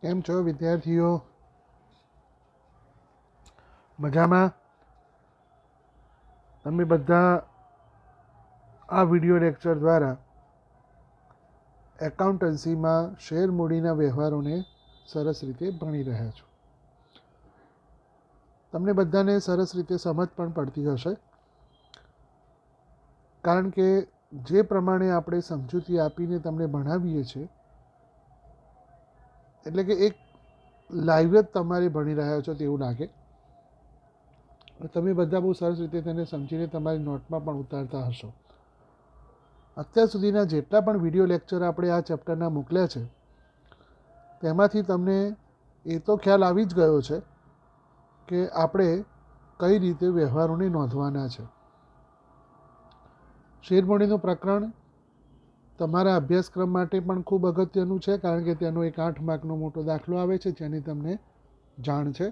કેમ છો વિદ્યાર્થીઓ? મજામાં? તમે બધા આ વિડિયો લેક્ચર દ્વારા એકાઉન્ટન્સીમાં શેર મૂડીના વ્યવહારોને સરસ રીતે ભણી રહ્યા છો. તમને બધાને સરસ રીતે સમજ પણ પડતી હશે, કારણ કે જે પ્રમાણે આપણે સમજૂતી આપીને તમને ભણાવીએ છીએ, એટલે કે એક લાઈવ જ તમારે ભણી રહ્યા છો તેવું લાગે. તમે બધા બહુ સરસ રીતે તેને સમજીને તમારી નોટમાં પણ ઉતારતા હશો. અત્યાર સુધીના જેટલા પણ વિડીયો લેક્ચર આપણે આ ચેપ્ટરના મોકલ્યા છે, તેમાંથી તમને એ તો ખ્યાલ આવી જ ગયો છે કે આપણે કઈ રીતે વ્યવહારોને નોંધવાના છે. શેરમૂડીનું પ્રકરણ તમારા અભ્યાસક્રમ માટે પણ ખૂબ અગત્યનું છે, કારણ કે તેનો એક 8 માર્કનો મોટો દાખલો આવે છે જેની તમને જાણ છે.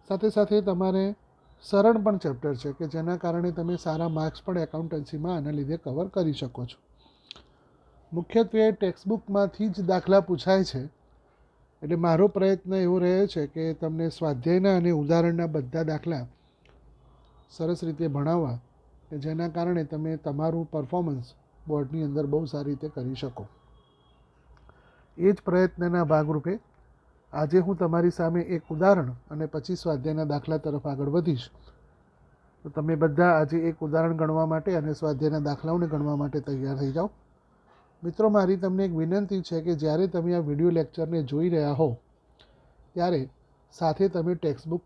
સાથે સાથે તમારે સરળ પણ ચેપ્ટર છે કે જેના કારણે તમે સારા માર્ક્સ પણ એકાઉન્ટન્સીમાં આના લીધે કવર કરી શકો છો. મુખ્યત્વે ટેક્સ્ટબુકમાંથી જ દાખલા પૂછાય છે, એટલે મારો પ્રયત્ન એવો રહ્યો છે કે તમને સ્વાધ્યાયના અને ઉદાહરણના બધા દાખલા સરસ રીતે ભણાવવા, કે જેના કારણે તમે તમારું પરફોર્મન્સ બોર્ડની અંદર બહુ સારી રીતે કરી શકો. એ જ પ્રયત્નના ભાગરૂપે આજે હું તમારી સામે એક ઉદાહરણ અને પછી સ્વાધ્યાયના દાખલા તરફ આગળ વધીશ. તો તમે બધા આજે એક ઉદાહરણ ગણવા માટે અને સ્વાધ્યાયના દાખલાઓને ગણવા માટે તૈયાર થઈ જાઓ. મિત્રો, મારી તમને એક વિનંતી છે કે જ્યારે તમે આ વિડીયો લેક્ચરને જોઈ રહ્યા હો ત્યારે સાથે તમે ટેક્સ્ટબુક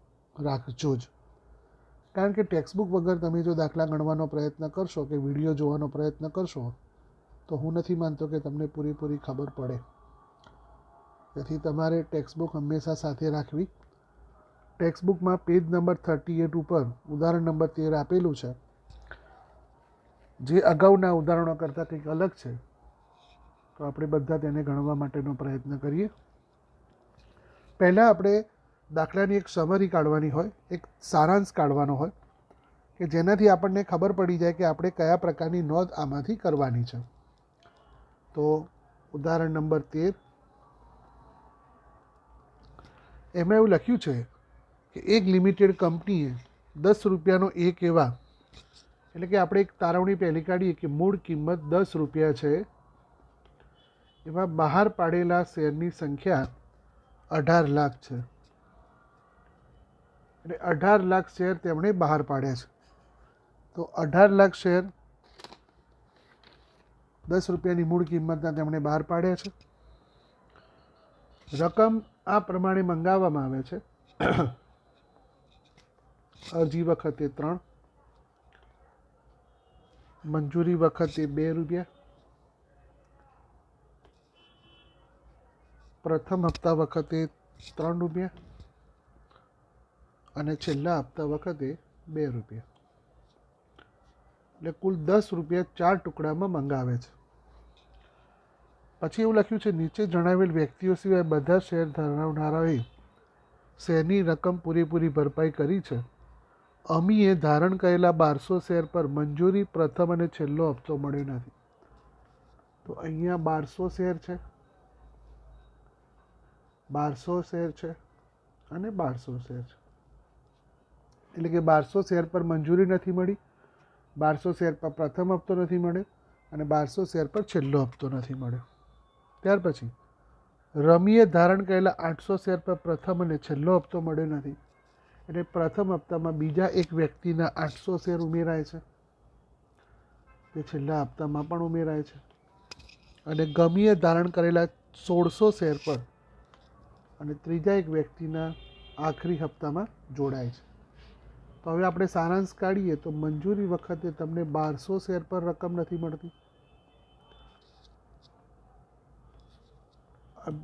રાખજો જ, કારણ કે ટેક્સ્ટબુક વગર તમે જો દાખલા ગણવાનો પ્રયત્ન કરશો કે વિડીયો જોવાનો પ્રયત્ન કરશો તો હું નથી માનતો કે તમને પૂરેપૂરી ખબર પડે. તેથી તમારે ટેક્સ્ટબુક હંમેશા સાથે રાખવી. ટેક્સ્ટબુકમાં પેજ નંબર 38 ઉપર ઉદાહરણ નંબર 13 આપેલું છે, જે અગાઉના ઉદાહરણો કરતાં કંઈક અલગ છે. તો આપણે બધા તેને ગણવા માટેનો પ્રયત્ન કરીએ. પહેલાં આપણે દાખલાની એક સમરી કાઢવાની હોય, એક સારાંશ કાઢવાનો હોય, કે જેનાથી આપણને ખબર પડી જાય કે આપણે કયા પ્રકારની નોંધ આમાંથી કરવાની છે. તો ઉદાહરણ નંબર 13, એમાં એવું લખ્યું છે કે એક લિમિટેડ કંપનીએ 10 રૂપિયાનો એક એવા, એટલે કે આપણે એક તારવણી પહેલી કાઢીએ કે મૂળ કિંમત 10 રૂપિયા છે, એમાં બહાર પાડેલા શેરની સંખ્યા 18 લાખ છે. એટલે 18 લાખ શેર તેમણે બહાર પાડ્યા છે. તો 18 લાખ શેર 10 રૂપિયાની મૂળ કિંમતના તેમણે બહાર પાડ્યા છે. રકમ આ પ્રમાણે મંગાવવામાં આવે છે. અરજી વખતે 3, મંજૂરી વખતે 2 રૂપિયા, પ્રથમ હપ્તા વખતે 3 રૂપિયા અને છેલ્લા હપ્તા વખતે 2 રૂપિયા. એટલે કુલ 10 રૂપિયા 4 ટુકડામાં મંગાવે છે. પછી એવું લખ્યું છે, નીચે જણાવેલ વ્યક્તિઓ સિવાય બધા શેર ધરાવનારાઓએ શેરની રકમ પૂરેપૂરી ભરપાઈ કરી છે. અમીએ ધારણ કરેલા 1200 શેર પર મંજૂરી, પ્રથમ અને છેલ્લો હપ્તો મળ્યો નથી. તો અહીંયા 1200 શેર છે, 1200 શેર છે અને 1200 શેર છે. એટલે કે 1200 શેર પર મંજૂરી નથી મળી, 1200 શેર પર પ્રથમ હપ્તો નથી મળ્યો અને 1200 શેર પર છેલ્લો હપ્તો નથી મળ્યો. ત્યાર પછી રમીએ ધારણ કરેલા 800 શેર પર પ્રથમ અને છેલ્લો હપ્તો મળ્યો નથી. એટલે પ્રથમ હપ્તામાં બીજા એક વ્યક્તિના 800 શેર ઉમેરાય છે, તે છેલ્લા હપ્તામાં પણ ઉમેરાય છે. અને ગમીએ ધારણ કરેલા 1600 શેર પર અને ત્રીજા એક વ્યક્તિના આખરી હપ્તામાં જોડાય છે. તો હવે આપણે સારાંશ કાઢીએ તો મંજૂરી વખતે તમને 1200 શેર પર રકમ નથી મળતી,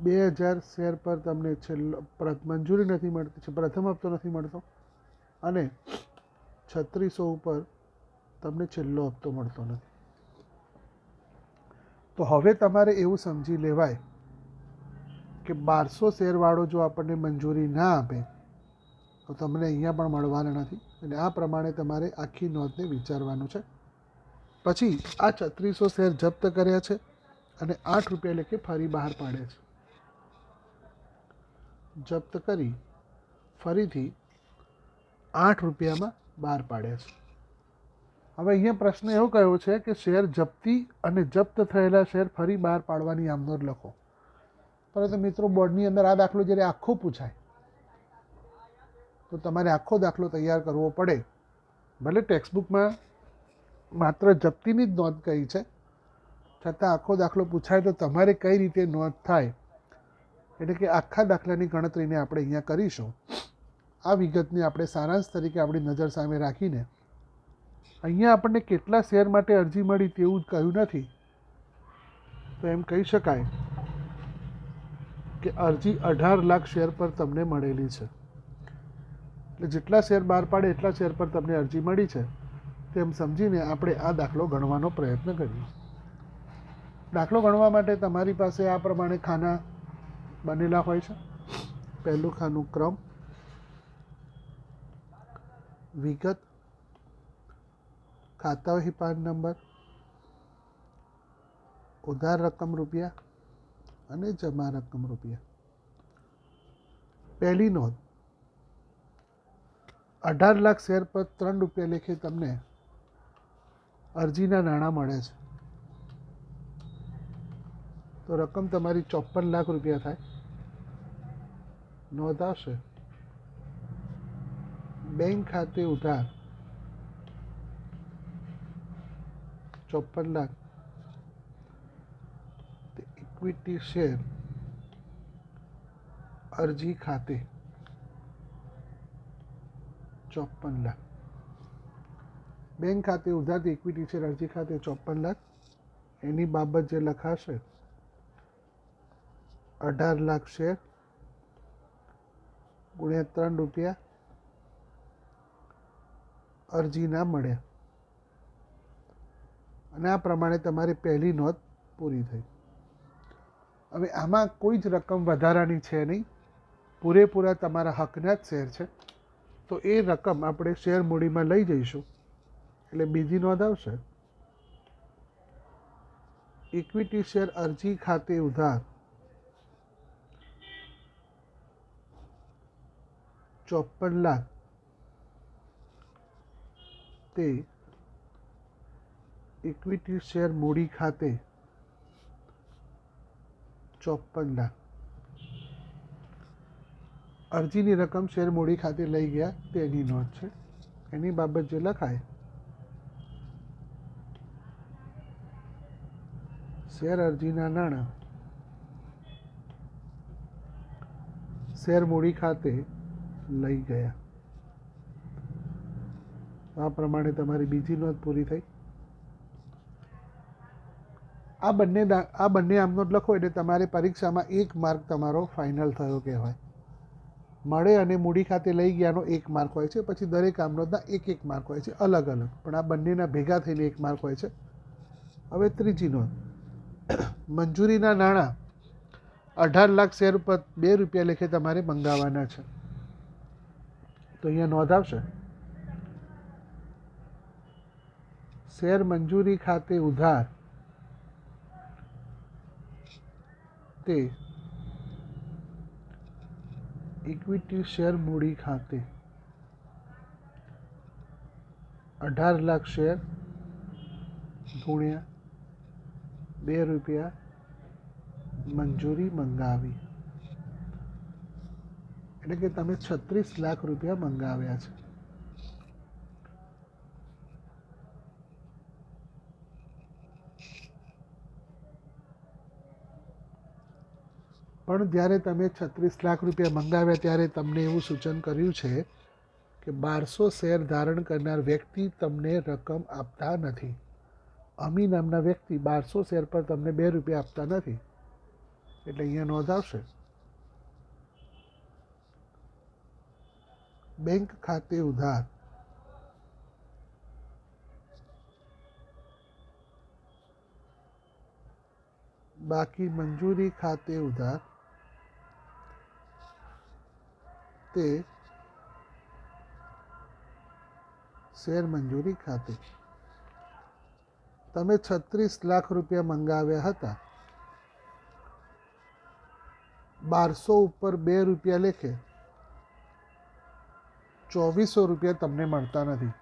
2000 શેર પર તમને મંજૂરી નથી મળતી, પ્રથમ હપ્તો નથી મળતો, અને 3600 ઉપર તમને છેલ્લો હપ્તો મળતો નથી. તો હવે તમારે એવું સમજી લેવાય કે 1200 શેરવાળો જો આપણને મંજૂરી ના આપે તો તમને અહીંયા પણ મળવાના નથી. અને આ પ્રમાણે તમારે આખી નોંધને વિચારવાનું છે. પછી આ 3600 શેર જપ્ત કર્યા છે અને 8 રૂપિયા લેખે ફરી બહાર પાડ્યા છે. જપ્ત કરી ફરીથી 8 રૂપિયામાં બહાર પાડ્યા છે. હવે અહીંયા પ્રશ્ન એવો કયો છે કે શેર જપ્તી અને જપ્ત થયેલા શેર ફરી બહાર પાડવાની આમનોંધ લખો. પરંતુ મિત્રો બોર્ડની અંદર આ દાખલો જ્યારે આખો પૂછાય તો તમારે આખો દાખલો તૈયાર કરવો પડે. ભલે ટેક્સ્ટબુકમાં માત્ર જપ્તીની જ નોંધ કહી છે, છતાં આખો દાખલો પૂછાય તો તમારે કઈ રીતે નોંધ થાય, એટલે કે આખા દાખલાની ગણતરીને આપણે અહીંયા કરીશું. આ વિગતને આપણે સારાંશ તરીકે આપણી નજર સામે રાખીને અહીંયા આપણને કેટલા શેર માટે અરજી મળી તેવું જ કહ્યું નથી, તો એમ કહી શકાય કે અરજી 18 લાખ શેર પર તમને મળેલી છે. એટલે જેટલા શેર બહાર પાડે એટલા શેર પર તમને અરજી મળી છે તેમ સમજીને આપણે આ દાખલો ગણવાનો પ્રયત્ન કરીએ. દાખલો ગણવા માટે તમારી પાસે આ પ્રમાણે ખાના બનેલા હોય છે. પહેલું ખાનું ક્રમ, વિગત, ખાતા વહી પાન નંબર, ઉધાર રકમ રૂપિયા અને જમા રકમ રૂપિયા. પહેલી નોંધ, 18 લાખ શેર પર 3 રૂપિયા લેખે તમને અરજીના નાણાં મળે છે, તો રકમ તમારી 54 લાખ રૂપિયા થાય. નોંધ આવશે બેંક ખાતે ઉધાર 54 લાખ, ઇક્વિટી શેર અરજી ખાતે 54 લાખ. બેંક ખાતે ઉધારથી ઇક્વિટી શેર અરજી ખાતે 54 લાખ. એની બાબત જે લખાશે 18 લાખ શેર ગુણ્યા 3 રૂપિયા અરજી ના મળ્યા, અને આ પ્રમાણે તમારી પહેલી નોંધ પૂરી થઈ. હવે આમાં કોઈ જ રકમ વધારાની છે નહીં, પૂરેપૂરા તમારા હકના જ શેર છે, તો એ રકમ આપણે શેર મૂડીમાં લઈ જઈશું. એટલે બીજી નોંધ આવશે ઇક્વિટી શેર અરજી ખાતે ઉધાર 54 લાખ તે ઇક્વિટી શેર મૂડી ખાતે 54 લાખ. અરજીની રકમ શેર મૂડી ખાતે લઈ ગયા તેની નોંધ છે. એની બાબત જે લખાય શેર અરજીના નાણાં શેર મૂડી ખાતે લઈ ગયા. આ પ્રમાણે તમારી બીજી નોંધ પૂરી થઈ. આ બંને આમનોંધ લખો એટલે તમારે પરીક્ષામાં 1 માર્ક તમારો ફાઇનલ થયો કહેવાય. મળે અને મૂડી ખાતે લઈ ગયાનો 1 માર્ક હોય છે, પછી દરેક આમનોંધના 1 માર્ક હોય છે અલગ અલગ, પણ આ બંનેના ભેગા થઈને 1 માર્ક હોય છે. હવે ત્રીજી નોંધ, મંજૂરીના નાણાં 18 લાખ શેર ઉપર 2 રૂપિયા લેખે તમારે મંગાવવાના છે, તો અહીંયા નોંધ આવશે શેર મંજૂરી ખાતે ઉધાર તે ઇક્વિટી શેર મૂડી ખાતે 18 લાખ શેર ગુણ્યા 2 રૂપિયા મંજૂરી મંગાવી, એટલે કે તમે 36 લાખ રૂપિયા મંગાવ્યા છે. પણ જ્યારે તમે 36 લાખ રૂપિયા મંગાવ્યા ત્યારે તમને એવું સૂચન કર્યું છે કે 1200 શેર ધારણ કરનાર વ્યક્તિ તમને રકમ આપતા નથી. અમી નામના વ્યક્તિ 1200 શેર પર તમને 2 રૂપિયા આપતા નથી, એટલે અહીંયા નોંધ આવશે બેંક ખાતે ઉધાર બાકી મંજૂરી ખાતે ઉધાર તે શેર મંજૂરી ખાતે. તમે 36 લાખ રૂપિયા મંગાવ્યા હતા, 1200 ઉપર 2 રૂપિયા લેખે 2400 રૂપિયા તમને મળતા નથી.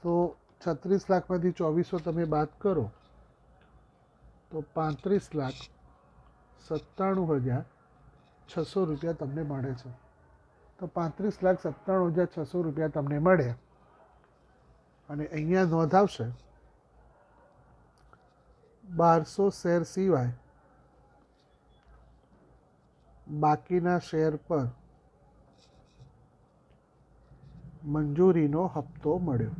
તો 36 લાખમાંથી 2400 તમે બાદ કરો તો 35,97,600 રૂપિયા તમને મળે છે. તો 35,97,600 રૂપિયા તમને મળે અને અહીંયા નોંધ આવશે 1200 શેર સિવાય બાકીના શેર પર મંજૂરીનો હપ્તો મળ્યો.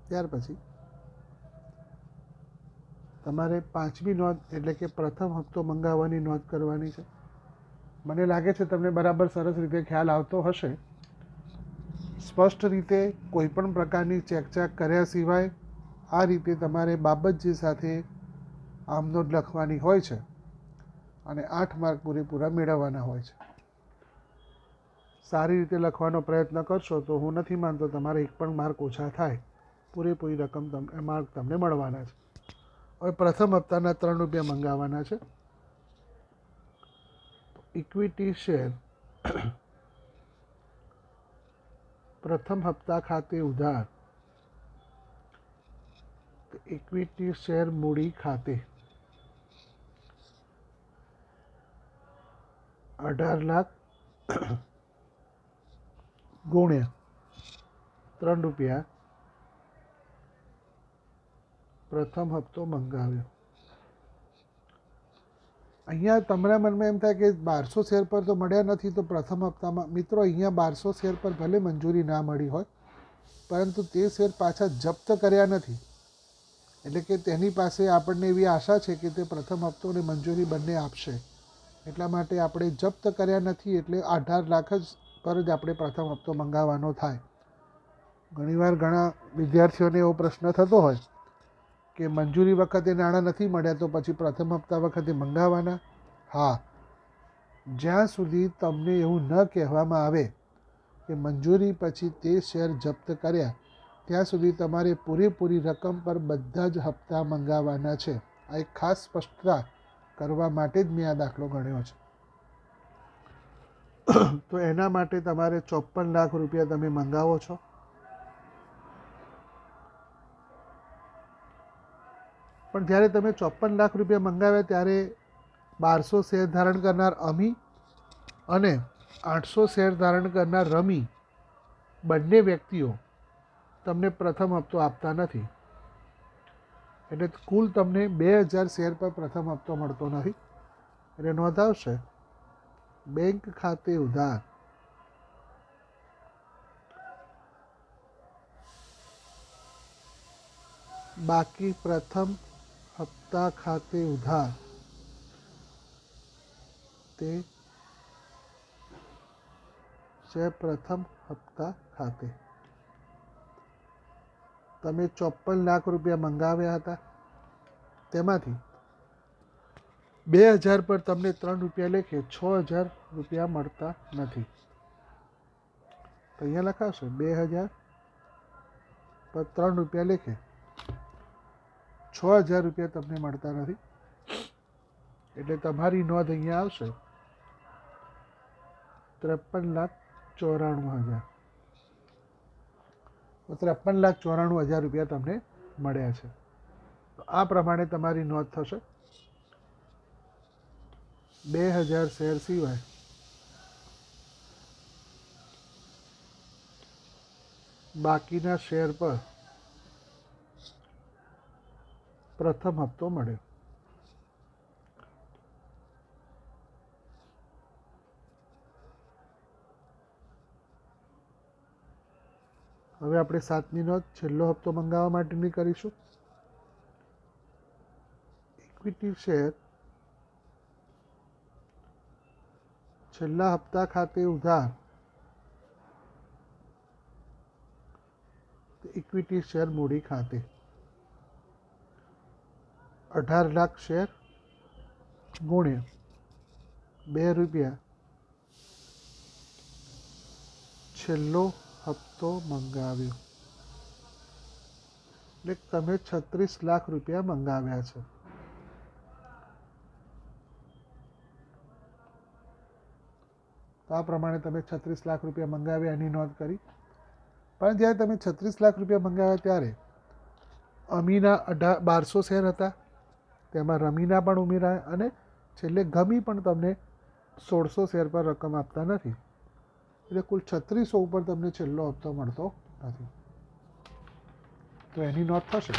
ત્યાર પછી તમારે પાંચમી નોંધ એટલે કે પ્રથમ હપ્તો મંગાવવાની નોંધ કરવાની છે. મને લાગે છે તમને બરાબર સરસ રીતે ખ્યાલ આવતો હશે. સ્પષ્ટ રીતે કોઈ પણ પ્રકારની ચેકચાક કર્યા સિવાય આ રીતે તમારે બાબતજી સાથે આમનોંધ લખવાની હોય છે અને 8 માર્ક પૂરેપૂરા મેળવવાના હોય છે. સારી રીતે લખવાનો પ્રયત્ન કરશો તો હું નથી માનતો તમારે એક પણ માર્ક ઓછા થાય. પૂરેપૂરી રકમ માર્ક તમને મળવાના છે. હવે પ્રથમ હપ્તાના 3 રૂપિયા મંગાવવાના છે. ઇક્વિટી શેર પ્રથમ હપ્તા ખાતે ઉધાર, ઇક્વિટી શેર મૂડી ખાતે 18 લાખ ગુણ્યા 3 રૂપિયા પ્રથમ હપ્તો મંગાવ્યો. અહીંયા તમારા મનમાં એમ થાય કે 1200 શેર પર તો મળ્યા નથી, તો પ્રથમ હપ્તામાં મિત્રો અહીંયા 1200 શેર પર ભલે મંજૂરી ના મળી હોય પરંતુ તે શેર પાછા જપ્ત કર્યા નથી. એટલે કે તેની પાસે આપણને એવી આશા છે કે તે પ્રથમ હપ્તો અને મંજૂરી બંને આપશે. એટલા માટે આપણે જપ્ત કર્યા નથી એટલે 18 લાખ જ પર જ આપણે પ્રથમ હપ્તો મંગાવવાનો થાય. ઘણીવાર ઘણા વિદ્યાર્થીઓને એવો પ્રશ્ન થતો હોય કે મંજૂરી વખતે નાણાં નથી મળ્યા તો પછી પ્રથમ હપ્તા વખતે મંગાવવાના. હા, જ્યાં સુધી તમને એવું ન કહેવામાં આવે કે મંજૂરી પછી તે શેર જપ્ત કર્યા ત્યાં સુધી તમારે પૂરેપૂરી રકમ પર બધા જ હપ્તા મંગાવવાના છે. આ એક ખાસ સ્પષ્ટતા કરવા માટે જ મેં આ દાખલો ગણ્યો છે. તો એના માટે તમારે 54 લાખ રૂપિયા તમે મંગાવો છો. પણ જ્યારે તમે 54 લાખ રૂપિયા મંગાવ્યા ત્યારે 1200 શેર ધારણ કરનાર અમી અને 800 શેર ધારણ કરનાર રમી બંને વ્યક્તિઓ તમને પ્રથમ હપ્તો આપતા નથી. એટલે કુલ તમને 2000 શેર પર પ્રથમ હપ્તો મળતો નથી. એટલે નોંધ આવશે બેંક ખાતે ઉધાર, બાકી પ્રથમ હપ્તા ખાતે ઉધાર તે છે પ્રથમ હપ્તા ખાતે. તમે 54 લાખ રૂપિયા મંગાવ્યા હતા તેમાંથી 2000 પર તમને 3 રૂપિયા લેખે 6000 રૂપિયા મળતા નથી. તો અહીંયા લખાશે 2000 પર 3 રૂપિયા લેખે 6000 રૂપિયા તમને મળતા નથી. એટલે તમારી નોંધ અહીંયા આવશે 53,94,000. 53,94,000 રૂપિયા તમને મળ્યા છે. તો આ પ્રમાણે તમારી નોંધ થશે. 2000 શેર સિવાય બાકીના શેર પર પ્રથમ હપ્તો મળ્યો. હવે આપણે 7મી નોંધ છેલ્લો હપ્તો મંગાવવા માટેની કરીશું. ઇક્વિટી શેર છેલ્લા હપ્તા ખાતે ઉધાર, ઇક્વિટી શેર મૂડી ખાતે 18 લાખ શેર ગુણ્યા 2 રૂપિયા છેલ્લો હપ્તો મંગાવ્યો. એટલે તમે 36 લાખ રૂપિયા મંગાવ્યા છે. તો આ પ્રમાણે તમે 36 લાખ રૂપિયા મંગાવ્યા એની નોંધ કરી. પણ જ્યારે તમે 36 લાખ રૂપિયા મંગાવ્યા ત્યારે અમીના 1200 શેર હતા, તેમાં રમીના પણ ઉમેરાયા અને છેલ્લે ગમી પણ તમને 1600 શેર પર રકમ આપતા નથી. એટલે કુલ 3600 ઉપર તમને છેલ્લો હપ્તો મળતો નથી. તો એની નોંધ થશે.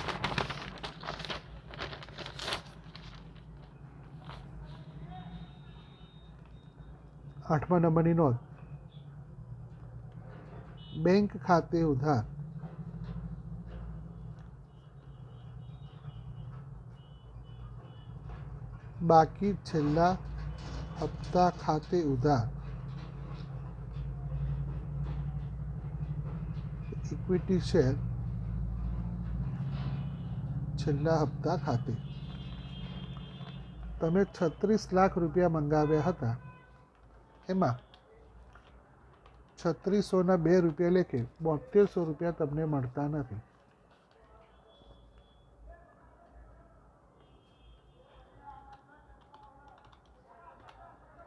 આઠમા નંબરની નોંધ. બેંક ખાતે ઉધાર. બાકી છેલ્લા હપ્તા ખાતે ઉધાર. ઇક્વિટી શેર છેલ્લા હપ્તા ખાતે. તમે 36 લાખ રૂપિયા મંગાવ્યા હતા, એમાં 3600ના 2 રૂપિયા લેખે 7200 રૂપિયા તમને મળતા નથી.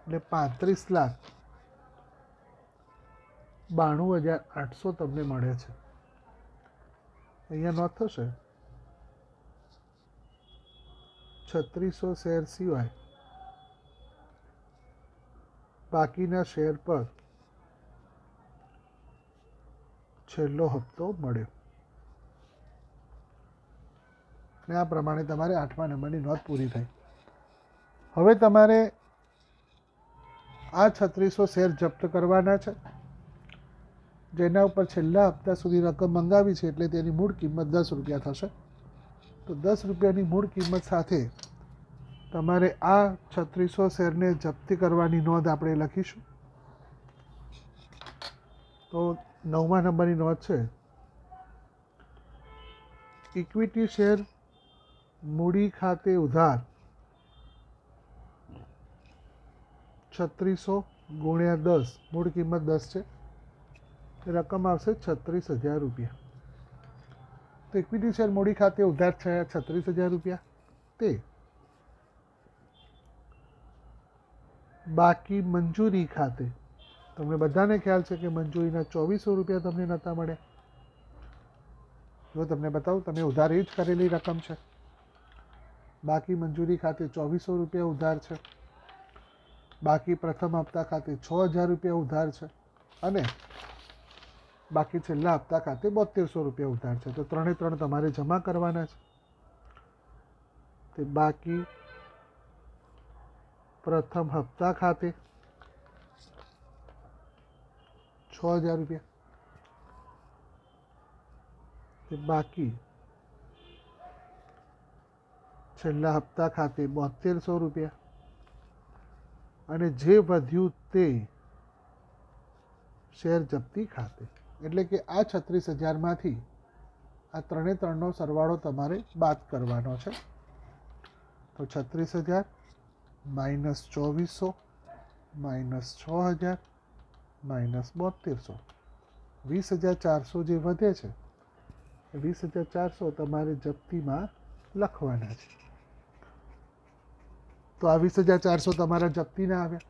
એટલે 35,92,800 તમને મળે છે. અહીંયા નોંધ થશે 3600 શેર સિવાય બાકીના શેર પર છેલ્લો હપ્તો મળ્યો. અને આ પ્રમાણે તમારે આઠમા નંબરની નોંધ પૂરી થઈ. હવે તમારે આ 3600 શેર જપ્ત કરવાના છે, જેના ઉપર છેલ્લા હપ્તા સુધી રકમ મંગાવી છે, એટલે તેની મૂળ કિંમત 10 રૂપિયા થશે. તો 10 રૂપિયાની મૂળ કિંમત સાથે તમારે આ 3600 શેરને જપ્તી કરવાની નોંધ આપણે લખીશું. તો 9મા નંબરની નોંધ છે, ઇક્વિટી શેર મૂડી ખાતે ઉધાર 3600 ગુણ્યા 10, મૂળ કિંમત 10 છે, રકમ આવશે 36,000 રૂપિયા. તો ઇક્વિટી શેર મૂડી ખાતે ઉધાર થયા 36,000 રૂપિયા, તે બાકી મંજૂરી ખાતે, તમને બધાને ખ્યાલ છે કે મંજૂરીના 2400 રૂપિયા તમને નહોતા મળ્યા. જો તમને બતાવું, તમે ઉધાર એ જ કરેલી રકમ છે. બાકી મંજૂરી ખાતે 2400 રૂપિયા ઉધાર છે. બાકી પ્રથમ હપ્તા ખાતે 6000 રૂપિયા ઉધાર છે. અને બાકી છેલ્લા હપ્તા ખાતે 7200 રૂપિયા ઉધાર છે. તો 3 તમારે જમા કરવાના છે. તે બાકી પ્રથમ હપ્તા ખાતે 6000 રૂપિયા, તે બાકી છેલ્લા હપ્તા ખાતે 7200 રૂપિયા, અને જે વધ્યું તે શેર જપ્તી ખાતે. એટલે કે આ 36,000માંથી આ 3નો સરવાળો તમારે બાદ કરવાનો છે. તો 36,000 માઇનસ 2400 માઇનસ 6000 માઇનસ 7200, 20,400 જે વધે છે, 20,400 તમારે જપ્તીમાં લખવાના છે. તો આ 20,400 તમારા જપ્તીના આવ્યા.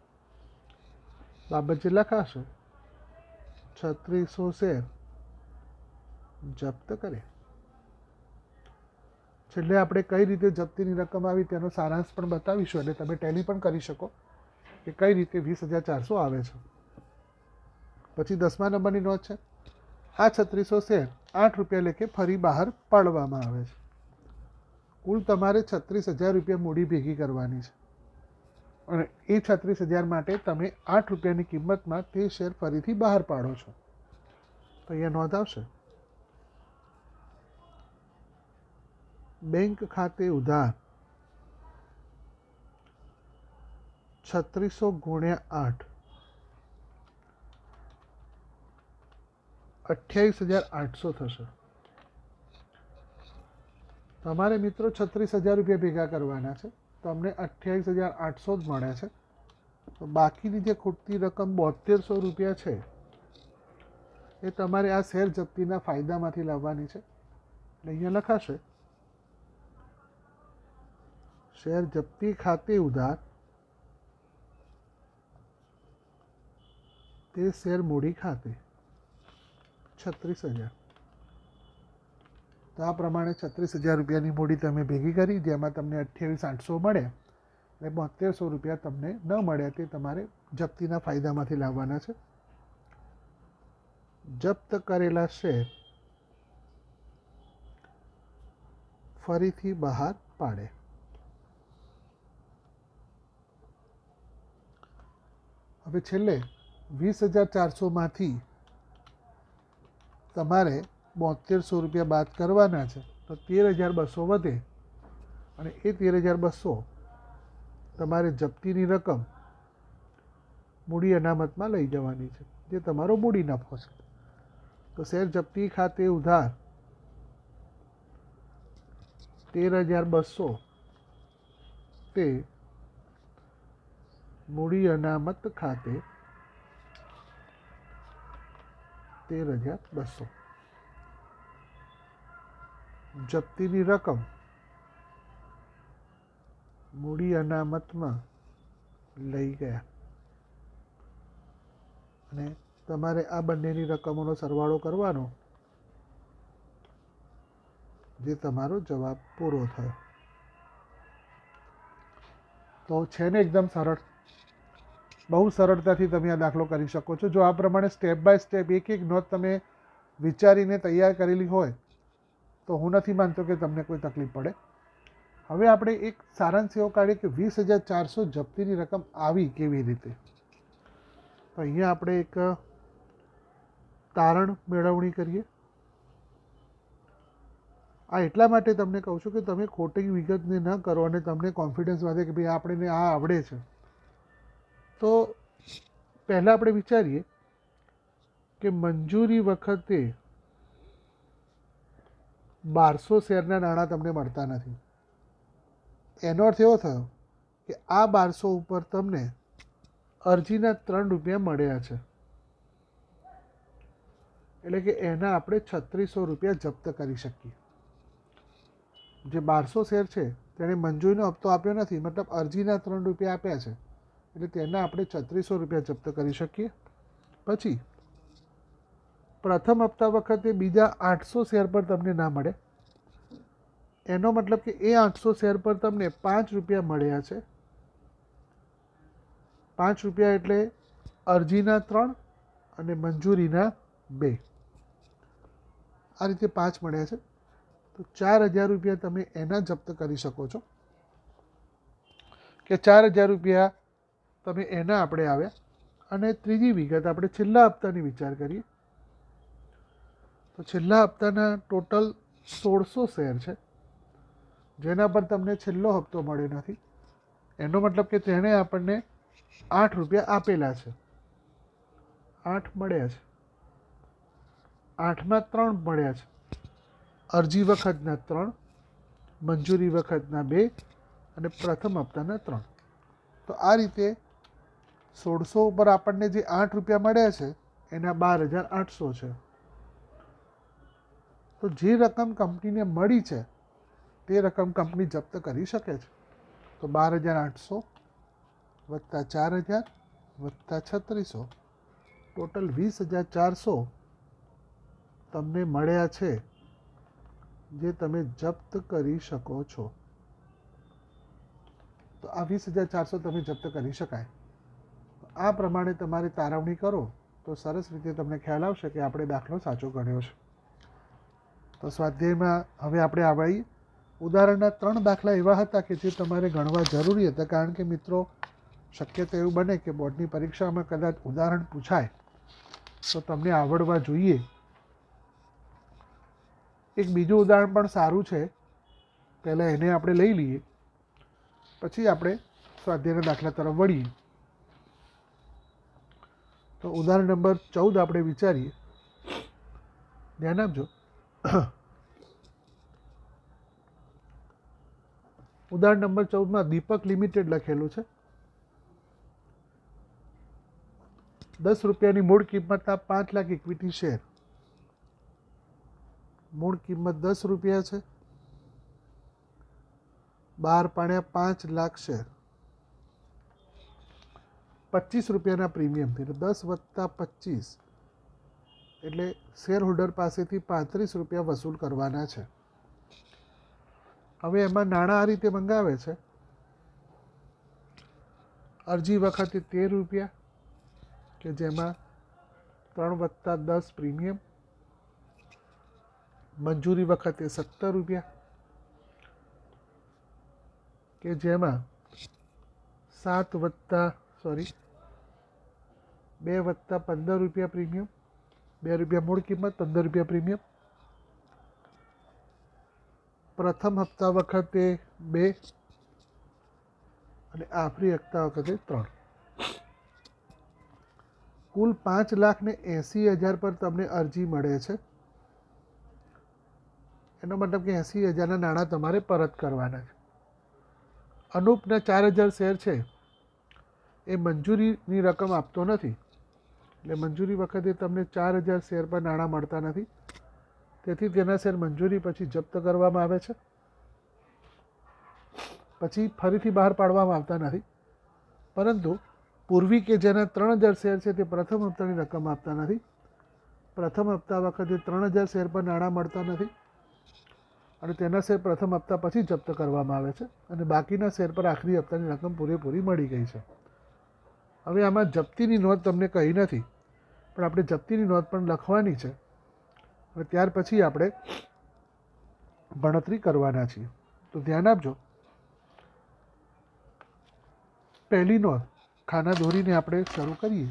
બાબત જે લખાશે 3600 શેર જપ્ત કરે. છેલ્લે આપણે કઈ રીતે જપ્તીની રકમ આવી તેનો સારાંશ પણ બતાવીશું, એટલે તમે ટેલી પણ કરી શકો કે કઈ રીતે 20,400 આવે છે. પછી 10મા નંબરની નોંધ છે, આ 3600 શેર 8 રૂપિયા લેખે ફરી બહાર પાડવામાં આવે છે. કુલ તમારે 36,000 રૂપિયા મૂડી ભેગી કરવાની છે, અને એ 36,000 માટે તમે 8 રૂપિયાની કિંમતમાં તે શેર ફરીથી બહાર પાડો છો. તો અહીંયા નોંધ આવશે, બેંક ખાતે ઉધાર 3600 ગુણ્યા 8, 28,800 થશે. તમારે મિત્રો 36,000 રૂપિયા ભેગા કરવાના છે, તમને 28,800 જ મળે છે. તો બાકીની જે ખૂટતી રકમ 7200 રૂપિયા છે, એ તમારે આ શેર જપ્તીના ફાયદામાંથી લાવવાની છે. એટલે અહીંયા લખાશે શેર જપ્તી ખાતે ઉધાર તે શેર મૂડી ખાતે 36,000. તો આ પ્રમાણે 36,000 રૂપિયાની મૂડી તમે ભેગી કરી, જેમાં તમને 28,800 મળે એટલે 7200 રૂપિયા તમને ન મળ્યા તે તમારે જપ્તીના ફાયદામાંથી લાવવાના છે. જપ્ત કરેલા શેર ફરીથી બહાર પાડે. હવે છેલ્લે 20,400માંથી તમારે 7200 રૂપિયા બાદ કરવાના છે, તો 13,200 વધે અને એ 13,200 તમારે જપ્તીની રકમ મૂડી અનામતમાં લઈ જવાની છે, જે તમારો મૂડી નફો છે. તો શેર જપ્તી ખાતે ઉધાર 13,200 તે મૂડી અનામત ખાતે 13,200. જપ્તીની રકમ મૂડી અનામતમાં લઈ ગયા અને તમારે આ બંનેની રકમોનો સરવાળો કરવાનો, જે તમારો જવાબ પૂરો થયો. તો છે ને એકદમ સરળ, બહુ સરળતાથી તમે આ દાખલો કરી શકો છો. જો આ પ્રમાણે સ્ટેપ બાય સ્ટેપ એક એક નોટ તમે વિચારીને તૈયાર કરેલી હોય તો હું નથી માનતો કે તમને કોઈ તકલીફ પડે. હવે આપણે એક સારાંશ એવો કાઢીએ કે 20,400 જપ્તીની રકમ આવી કેવી રીતે. તો અહીંયા આપણે એક તારણ મેળવણી કરીએ. આ એટલા માટે તમને કહું છું કે તમે ખોટી વિગતને ન કરો અને તમને કોન્ફિડન્સ વધે કે ભાઈ આપણને આ આવડે છે. તો પહેલાં આપણે વિચારીએ કે મંજૂરી વખતે 1200 શેરના નાણાં તમને મળતા નથી. એનો અર્થ એવો થયો કે આ 1200 ઉપર તમને અરજીના 3 રૂપિયા મળ્યા છે, એટલે કે એના આપણે 3600 રૂપિયા જપ્ત કરી શકીએ. જે 1200 શેર છે તેણે મંજૂરીનો હપ્તો આપ્યો નથી, મતલબ અરજીના 3 રૂપિયા આપ્યા છે, એટલે તેના આપણે 3600 રૂપિયા જપ્ત કરી શકીએ. પછી પ્રથમ હપ્તા વખતે બીજા 800 શેર પર તમને ના મળે, એનો મતલબ કે એ 800 શેર પર તમને 5 રૂપિયા મળ્યા છે. 5 રૂપિયા એટલે અરજીના 3 અને મંજૂરીના 2, આ રીતે 5 મળ્યા છે. તો 4,000 રૂપિયા તમે એના જપ્ત કરી શકો છો કે 4,000 રૂપિયા તમે એના આપણે આવ્યા. અને ત્રીજી વિગત આપણે છેલ્લા હપ્તાની વિચાર કરીએ. તો છેલ્લા હપ્તાના ટોટલ 1600 શેર છે, જેના પર તમને છેલ્લો હપ્તો મળ્યો નથી. એનો મતલબ કે તેણે આપણને 8 રૂપિયા આપેલા છે, 8 મળ્યા છે. 8માં 3 મળ્યા છે, અરજી વખતના 3, મંજૂરી વખતના 2 અને પ્રથમ હપ્તાના 3. તો આ રીતે 1600 ઉપર આપણને જે 8 રૂપિયા મળ્યા છે એના 12,800 છે. તો જે રકમ કંપનીને મળી છે તે રકમ કંપની જપ્ત કરી શકે છે. તો 12,800 વત્તા 4,000 વત્તા 3600, ટોટલ 20,400 તમને મળ્યા છે, જે તમે જપ્ત કરી શકો છો. તો આ 20,400 તમે જપ્ત કરી શકાય. આ પ્રમાણે તમારે તારવણી કરો તો સરસ રીતે તમને ખ્યાલ આવશે કે આપણે દાખલો સાચો ગણ્યો છે. તો સ્વાધ્યાયમાં હવે આપણે આવડીએ. ઉદાહરણના 3 દાખલા એવા હતા કે જે તમારે ગણવા જરૂરી હતા, કારણ કે મિત્રો શક્યતા એવું બને કે બોર્ડની પરીક્ષામાં કદાચ ઉદાહરણ પૂછાય તો તમને આવડવા જોઈએ. એક બીજું ઉદાહરણ પણ સારું છે, પહેલાં એને આપણે લઈ લઈએ, પછી આપણે સ્વાધ્યાયના દાખલા તરફ વળીએ. તો ઉદાહરણ નંબર 14 આપણે વિચારીએ. ધ્યાન આપજો. ઉદાહરણ નંબર 14માં દીપક લિમિટેડ લખેલું છે. 10 રૂપિયાની મૂળ કિંમતના 5 લાખ ઇક્વિટી શેર મૂળ કિંમત 10 રૂપિયા છે, બહાર પાડ્યા 5 લાખ શેર 25 રૂપિયાના પ્રીમિયમથી, એટલે 10 વત્તા 25 એટલે શેર હોલ્ડર પાસેથી 35 રૂપિયા વસૂલ કરવાના છે. હવે એમાં નાણાં આ રીતે મંગાવે છે. અરજી વખતે 13 રૂપિયા કે જેમાં 3 વત્તા 10 પ્રીમિયમ, મંજૂરી વખતે 17 રૂપિયા કે જેમાં 2 વત્તા 15 રૂપિયા પ્રીમિયમ, 2 રૂપિયા મૂળ કિંમત, 15 રૂપિયા પ્રીમિયમ. પ્રથમ હપ્તા વખતે 2 અને આખરી હપ્તા વખતે 3. કુલ 5,80,000 પર તમને અરજી મળે છે. એનો મતલબ કે 80,000ના નાણાં તમારે પરત કરવાના છે. અનુપના 4,000 શેર છે એ મંજૂરીની રકમ આપતો નથી, એટલે મંજૂરી વખતે તમને 4,000 શેર પર નાણાં મળતા નથી, તેથી તેના શેર મંજૂરી પછી જપ્ત કરવામાં આવે છે. પછી ફરીથી બહાર પાડવામાં આવતા નથી. પરંતુ પૂર્વી કે જેના 3,000 શેર છે તે પ્રથમ હપ્તાની રકમ આપતા નથી. પ્રથમ હપ્તા વખતે 3,000 શેર પર નાણાં મળતા નથી અને તેના શેર પ્રથમ હપ્તા પછી જપ્ત કરવામાં આવે છે અને બાકીના શેર પર આખરી હપ્તાની રકમ પૂરેપૂરી મળી ગઈ છે. હવે આમાં જપ્તીની નોંધ તમને કહી નથી, પણ આપણે જપ્તીની નોંધ પણ લખવાની છે અને ત્યાર પછી આપણે ગણતરી કરવાના છીએ. તો ધ્યાન આપજો. પહેલી નોંધ ખાના દોરીને આપણે શરૂ કરીએ.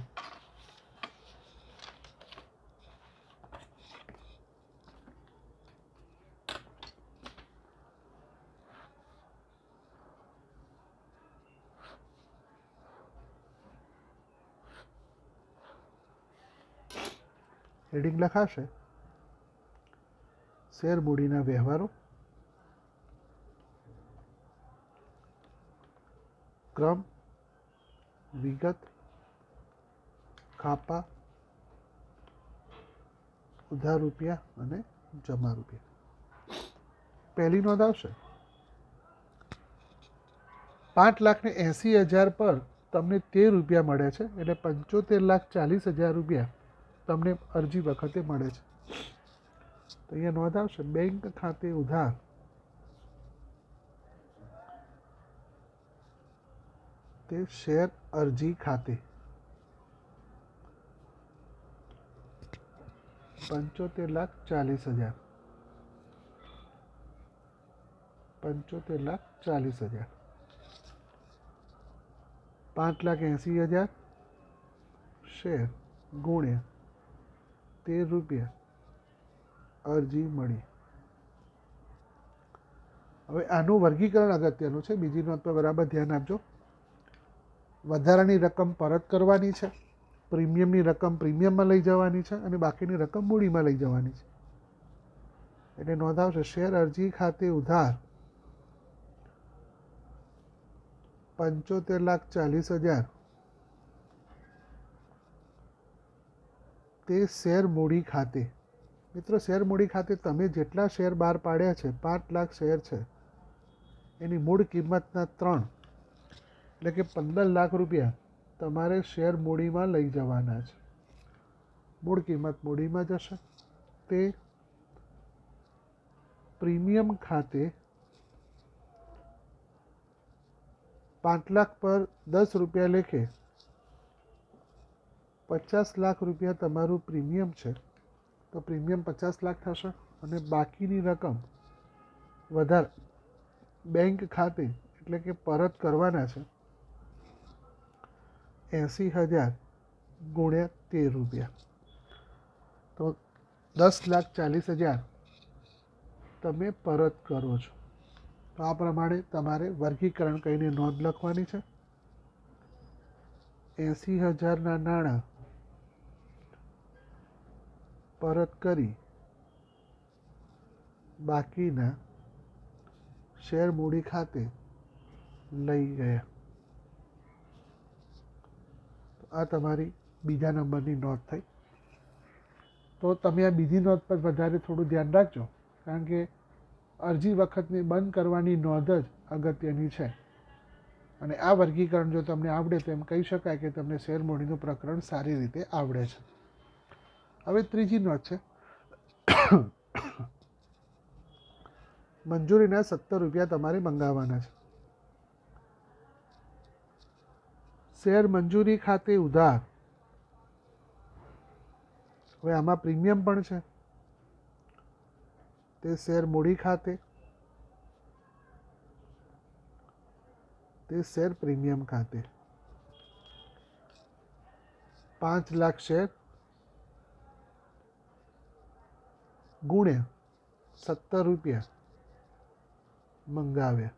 હેડિંગ લખાશે શેર મૂડીના વ્યવહારો, ક્રમ, વિગત, ખાપા, ઉધાર રૂપિયા અને જમા રૂપિયા. પહેલી નોંધ આવશે 5,80,000 પર તમને 13 રૂપિયા મળે છે, એટલે 75,40,000 રૂપિયા તમને અરજી વખતે મળે છે. તો અહીંયા નોંધ આવશે બેંક ખાતે ઉધાર તે શેર અરજી ખાતે 75,40,000 5,80,000 શેર ગુણ્યા 13 રૂપિયા અરજી મળી. હવે આનું વર્ગીકરણ અગત્યનું છે. બીજી નોંધ પર બરાબર ધ્યાન આપજો. વધારાની રકમ પરત કરવાની છે, પ્રીમિયમની રકમ પ્રીમિયમમાં લઈ જવાની છે અને બાકીની રકમ મૂડીમાં લઈ જવાની છે. એટલે નોંધ આવશે શેર અરજી ખાતે ઉધાર 75,40,000 તે શેર મૂડી ખાતે. મિત્રો, શેર મૂડી ખાતે તમે જેટલા શેર બહાર પાડ્યા છે, 5 લાખ શેર છે, એની મૂળ કિંમતના 3 એટલે કે 15 લાખ રૂપિયા તમારે શેર મૂડીમાં લઈ જવાના છે. મૂળ કિંમત મૂડીમાં જશે. તે પ્રીમિયમ ખાતે 5 લાખ પર 10 રૂપિયા લેખે 50 લાખ રૂપિયા તમારું પ્રીમિયમ છે, તો પ્રીમિયમ 50 લાખ થશે અને બાકીની રકમ વધારે બેંક ખાતે એટલે કે પરત કરવાના છે 80,000 ગુણ્યા 13 રૂપિયા. તો 10,40,000 તમે પરત કરો છો. તો આ પ્રમાણે તમારે વર્ગીકરણ કરીને નોંધ લખવાની છે. 80,000ના નાણાં પરત કરી બાકીના શેર મૂડી ખાતે લઈ ગયા. આ તમારી બીજા નંબરની નોંધ થઈ. તો તમે આ બીજી નોંધ પર વધારે થોડું ધ્યાન રાખજો, કારણ કે અરજી વખતની બંધ કરવાની નોંધ જ અગત્યની છે. અને આ વર્ગીકરણ જો તમને આવડે તો એમ કહી શકાય કે તમને શેર મૂડીનું પ્રકરણ સારી રીતે આવડે છે. હવે ત્રીજી નોંધ છે, મંજૂરીના 17 રૂપિયા તમારે મંગાવવાના છે. શેર મંજૂરી ખાતે ઉધાર. હવે આમાં પ્રીમિયમ પણ છે, તે શેર મૂડી ખાતે, તે શેર પ્રીમિયમ ખાતે. 5 લાખ શેર ગુણ્યા 17 રૂપિયા મંગાવ્યા,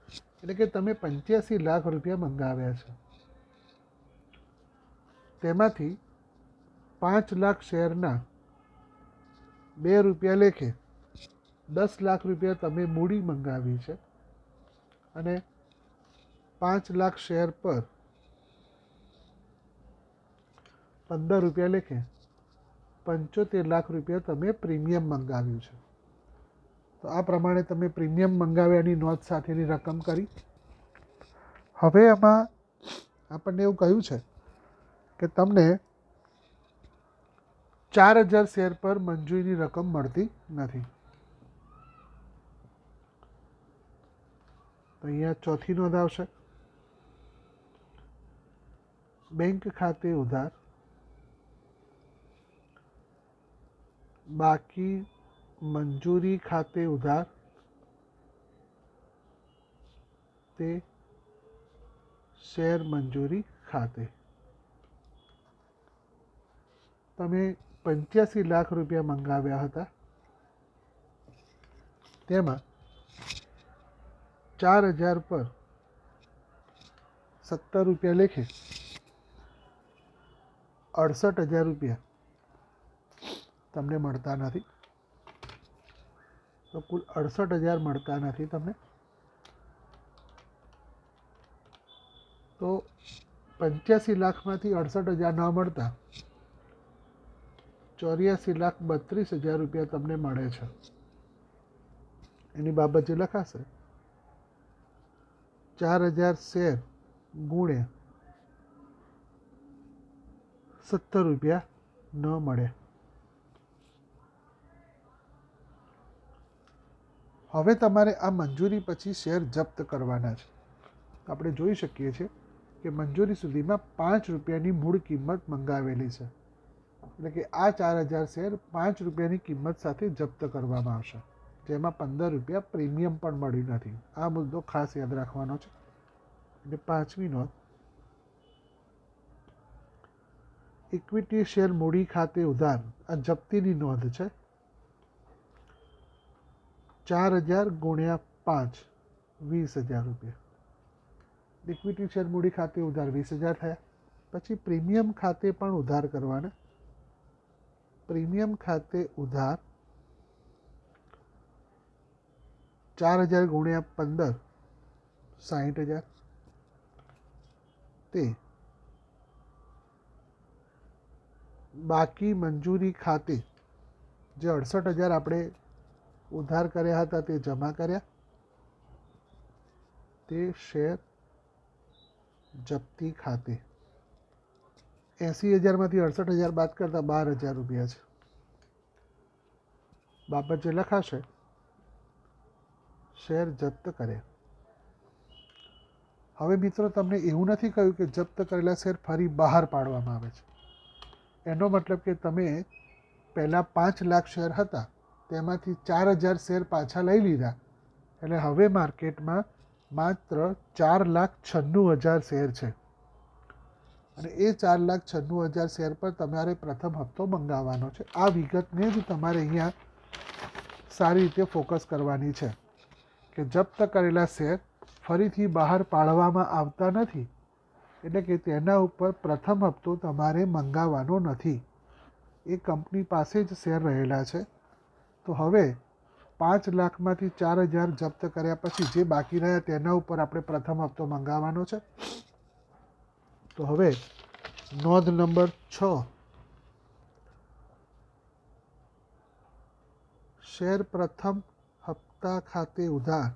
એટલે કે તમે 85 લાખ રૂપિયા મંગાવ્યા છે. તેમાંથી 5 લાખ શેરના 2 રૂપિયા લેખે 10 લાખ રૂપિયા તમે મૂડી મંગાવી છે, અને 5 લાખ શેર પર 15 રૂપિયા લેખે 75 લાખ રૂપિયા તમે પ્રીમિયમ મંગાવ્યું છે. તો આ પ્રમાણે તમે પ્રીમિયમ મંગાવ્યાની નોંધ સાથેની રકમ કરી. હવે આમાં આપણને એવું કહ્યું છે કે તમને 4000 શેર પર મંજૂરીની રકમ મળતી નથી. તો અહીંયા ચોથી નોંધ આવશે, બેંક ખાતે ઉધાર, બાકી મંજૂરી ખાતે ઉધાર, તે શેર મંજૂરી ખાતે. તમે 85 લાખ રૂપિયા મંગાવ્યા હતા, તેમાં 4000 પર 17 રૂપિયા લેખે 68,000 રૂપિયા તમને મળતા નથી. તો કુલ 68,000 મળતા નથી તમને. તો 85 લાખમાંથી 68,000 ન મળતા 84,32,000 રૂપિયા તમને મળે છે. એની બાબત જે લખાશે, 4000 શેર ગુણ્યા 17 રૂપિયા ન મળે. હવે તમારે આ મંજૂરી પછી શેર જપ્ત કરવાના છે. આપણે જોઈ શકીએ છીએ કે મંજૂરી સુધીમાં 5 રૂપિયાની મૂળ કિંમત મંગાવેલી છે, એટલે કે આ 4000 શેર 5 રૂપિયાની કિંમત સાથે જપ્ત કરવામાં આવશે, જેમાં 15 રૂપિયા પ્રીમિયમ પણ મળ્યું નથી. આ મુદ્દો ખાસ યાદ રાખવાનો છે. એટલે પાંચમી નોંધ, ઇક્વિટી શેર મૂડી ખાતે ઉધાર. આ જપ્તીની નોંધ છે. 4000 ગુણ્યા 5 20,000 રૂપિયા. ઇક્વિટી શેર મૂડી ખાતે ઉધાર 20,000 થયા. પછી પ્રીમિયમ ખાતે પણ ઉધાર કરવાના. પ્રીમિયમ ખાતે ઉધાર 4000 ગુણ્યા 15 60,000, તે બાકી મંજૂરી ખાતે જે 68,000 આપણે ઉધાર કર્યા હતા તે જમા કર્યા, તે શેર જપ્તી ખાતે. 80,000માંથી 68,000 બાદ કરતા 12,000 રૂપિયા છે. બાબત જે લખાશે, શેર જપ્ત કર્યા. હવે મિત્રો તમને એવું નથી કહ્યું કે જપ્ત કરેલા શેર ફરી બહાર પાડવામાં આવે છે. એનો મતલબ કે તમે પહેલાં 5 લાખ શેર હતા, તેમાંથી 4000 શેર પાછા લઈ લીધા, એટલે હવે માર્કેટમાં માત્ર 4,96,000 શેર છે. અને એ 4,96,000 શેર પર તમારે પ્રથમ હપ્તો મંગાવવાનો છે. આ વિગતને જ તમારે અહીંયા સારી રીતે ફોકસ કરવાની છે કે જપ્ત કરેલા શેર ફરીથી બહાર પાડવામાં આવતા નથી, એટલે કે તેના ઉપર પ્રથમ હપ્તો તમારે મંગાવવાનો નથી. એ કંપની પાસે જ શેર રહેલા છે. તો હવે 5 લાખમાંથી 4,000 જપ્ત કર્યા પછી જે બાકી રહ્યા તેના ઉપર આપણે પ્રથમ હપ્તો મંગાવવાનો છે. તો હવે નોંધ નંબર 6, શેર પ્રથમ હપ્તા ખાતે ઉધાર.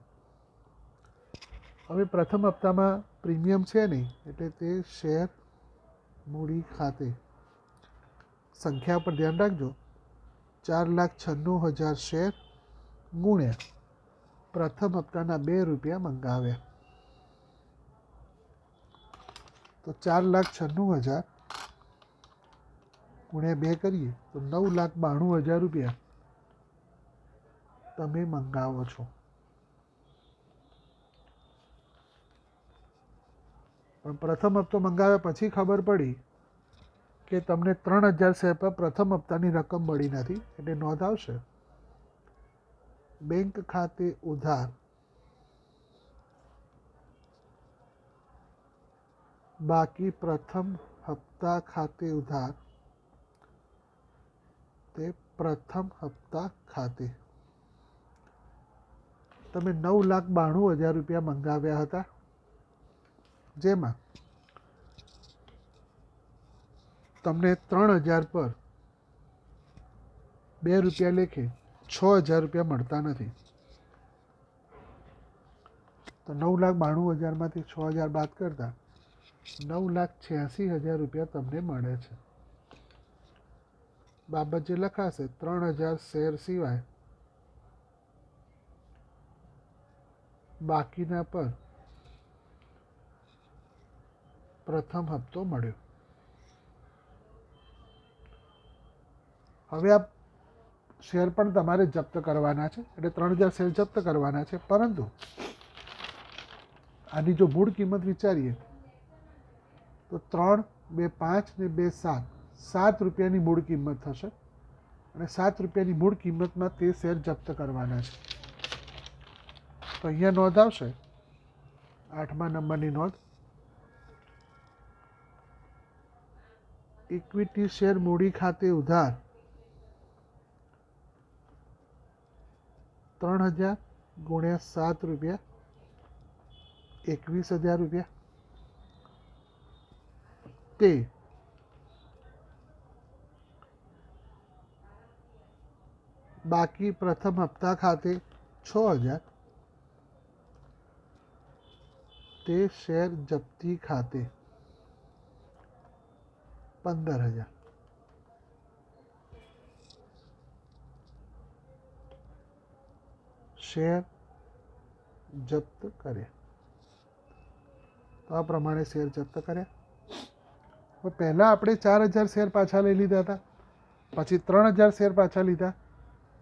હવે પ્રથમ હપ્તામાં પ્રીમિયમ છે નહીં, એટલે તે શેર મૂડી ખાતે. સંખ્યા પર ધ્યાન રાખજો. 4,96,000 શેર ગુણ્યા પ્રથમ હપ્તાના ₹2 મંગાવ્યા. તો 4,96,000 ગુણ્યા 2 કરીએ તો ₹9,92,000 તમે મંગાવો છો. પણ પ્રથમ હપ્તો મંગાવ્યા પછી ખબર પડી કે તમને 3,000 શેર પર પ્રથમ હપ્તાની રકમ મળી નથી, એટલે નોંધ આવશે બેંક ખાતે ઉધાર બાકી પ્રથમ હપ્તા ખાતે ઉધાર તે પ્રથમ હપ્તા ખાતે. તમે ₹9,92,000 મંગાવ્યા હતા, જેમાં તમને 3,000 પર ₹2 લેખે ₹6,000 મળતા નથી. તો 9,92,000 માંથી 6,000 બાદ કરતા ₹9,86,000 તમને મળે છે. બાબત જે લખાશે 3,000 શેર સિવાય બાકીના પર પ્રથમ હપ્તો મળ્યો. હવે આ શેર પણ તમારે જપ્ત કરવાના છે, એટલે 3,000 શેર જપ્ત કરવાના છે. પરંતુ આની જો મૂળ કિંમત વિચારીએ તો 3, 2, 5 ને 2, 7 ₹7 મૂળ કિંમત થશે, અને ₹7 મૂળ કિંમતમાં તે શેર જપ્ત કરવાના છે. તો અહીંયા નોંધ આવશે 8મા નંબરની નોંધ. ઇક્વિટી શેર મૂડી ખાતે ઉધાર 3,000 ગુણ્યા ₹7 ₹21,000 તે બાકી પ્રથમ હપ્તા ખાતે 6,000 તે શેર જપ્તી ખાતે 15,000. શેર જપ્ત કર્યા. તો આ પ્રમાણે શેર જપ્ત કર્યા. હવે પહેલાં આપણે 4,000 શેર પાછા લઈ લીધા હતા, પછી 3,000 શેર પાછા લીધા,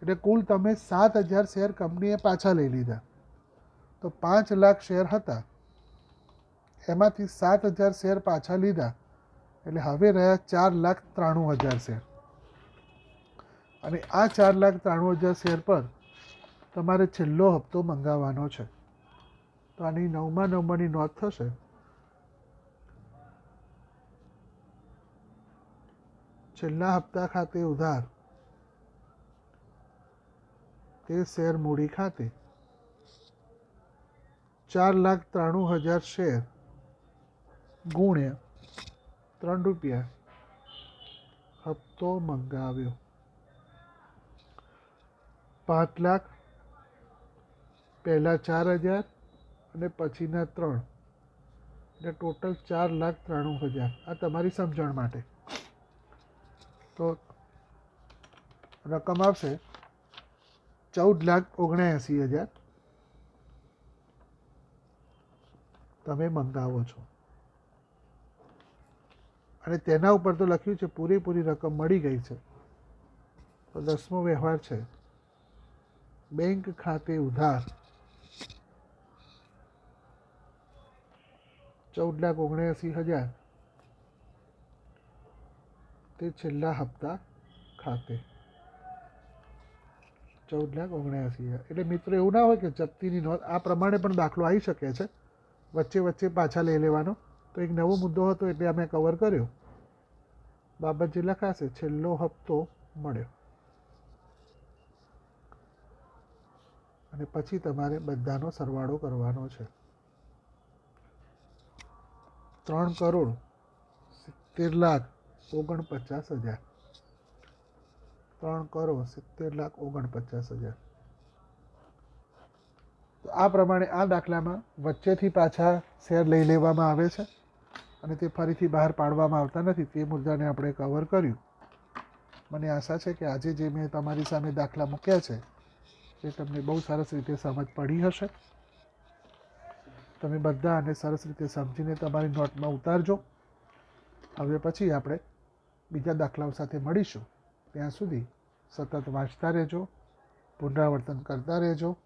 એટલે કુલ તમે 7,000 શેર કંપનીએ પાછા લઈ લીધા. તો 5 લાખ શેર હતા, એમાંથી 7,000 શેર પાછા લીધા, એટલે હવે રહ્યા 4,93,000 શેર. અને આ 4,93,000 શેર પર તમારે છેલ્લો હપ્તો મંગાવવાનો છે. તો આની 9મા નંબરની નોંધ થશે છેલ્લા હપ્તા ખાતે ઉધાર તે શેર મૂડી ખાતે 4,93,000 શેર ગુણ્યા ₹3 હપ્તો મંગાવ્યો. 5 લાખ પહેલાં 4,000 અને પછીના 3, એટલે ટોટલ 4,93,000. આ તમારી સમજણ માટે. તો રકમ આવશે 14,79,000 તમે મંગાવો છો. અને તેના ઉપર તો લખ્યું છે પૂરેપૂરી રકમ મળી ગઈ છે. તો 10મો વ્યવહાર છે બેંક ખાતે ઉધાર 14,79,000 તે છેલ્લા હપ્તા ખાતે 14,79,000. એટલે મિત્રો એવું ના હોય કે જપ્તીની નોંધ આ પ્રમાણે પણ દાખલો આવી શકે છે, વચ્ચે વચ્ચે પાછા લઈ લેવાનો. તો એક નવો મુદ્દો હતો એટલે અમે કવર કર્યો. બાબત જે લખાશે છેલ્લો હપ્તો મળ્યો, અને પછી તમારે બધાનો સરવાળો કરવાનો છે. 3,70,49,000 3,70,49,000. તો આ પ્રમાણે આ દાખલામાં વચ્ચેથી પાછા શેર લઈ લેવામાં આવે છે અને તે ફરીથી બહાર પાડવામાં આવતા નથી. તે મુદ્દાને આપણે કવર કર્યું. મને આશા છે કે આજે જે મેં તમારી સામે દાખલા મૂક્યા છે તે તમને બહુ સરસ રીતે સમજ પડી હશે. તમે બધા આને સરસ રીતે સમજીને તમારી નોટમાં ઉતારજો. હવે પછી આપણે બીજા દાખલાઓ સાથે મળીશું. ત્યાં સુધી સતત વાંચતા રહેજો, પુનરાવર્તન કરતા રહેજો.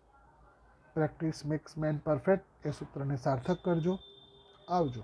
પ્રેક્ટિસ મેક્સ મેન પરફેક્ટ એ સૂત્રને સાર્થક કરજો. આવજો.